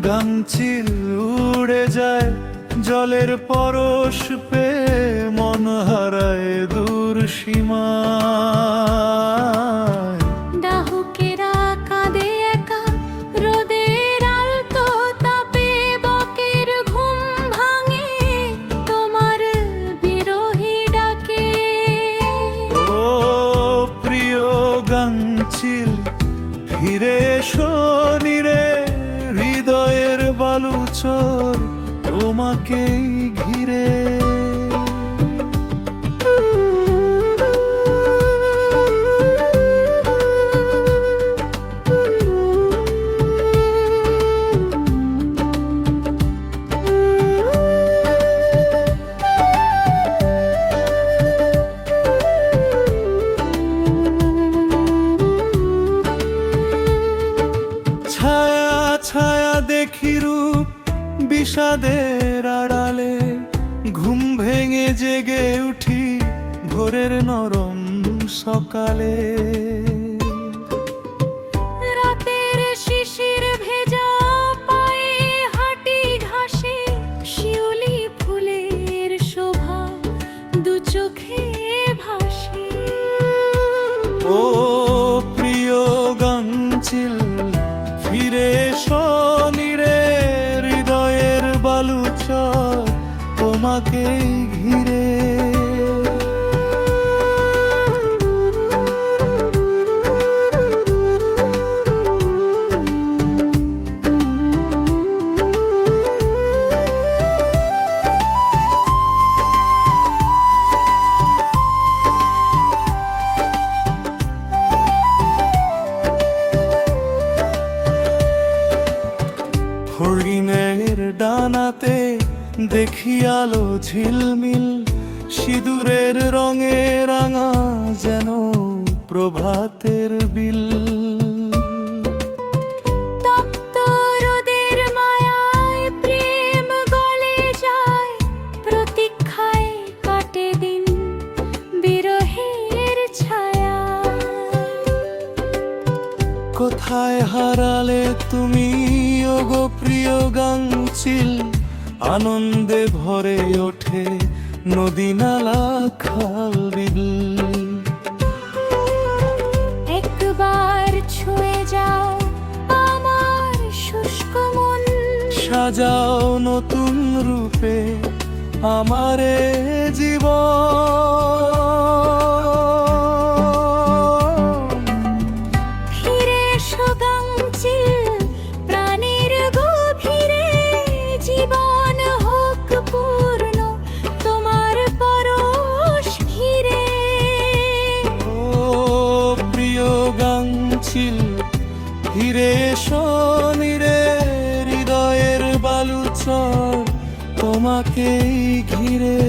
গাংচিল উড়ে যায় জলের পরশ পেয়ে, মন হারায় দূর সীমায়। ডাহুকেরা কাঁদে একা রোদের আলতো তাপে, বকের ঘুম ভাঙে তোমার বিরহী ডাকে। ও প্রিয় গাংচিল, ফিরে এসো নিরে, হৃদয়ের বালুচর তোমাকেই ঘিরে। ছায়া ছায়া দেখি রূপ বিষাদের আড়ালে, ঘুম ভেঙে জেগে উঠি ভোরের নরম সকালে। রাতের শিশির ভেজা পায়ে হাঁটি ঘাসে, শিউলি ফুলের শোভা দু চোখে ভাসে। ও প্রিয় গাংচিল, ফিরে এসো নিরে, হৃদয়ের বালুচর তোমাকেই ঘিরে। হরিণের ডানাতে দেখি আলো ঝিলমিল, সিঁদুরের রঙে রাঙা যেন প্রভাতের বিল। তপ্ত রোদের মায়ায় প্রেম গলে যায়, প্রতীক্ষায় কাটে দিন বিরহের ছায়া। কোথায় হারালে তুমি ওগো প্রিয় গাংচিল, আনন্দে ভরে ওঠে নদী নালা খাল বিল। একবার ছুঁয়ে যাও আমার শুষ্ক মন, সাজাও নতুন রূপে আমারে জীবন। ফিরে এসো গাংচিল প্রাণের গভীরে, জীবন হোক পূর্ণ তোমার পরশ ঘিরে। ও প্রিয় গাংচিল, ফিরে এসো নিরে, হৃদয়ের বালুচর তোমাকেই ঘিরে।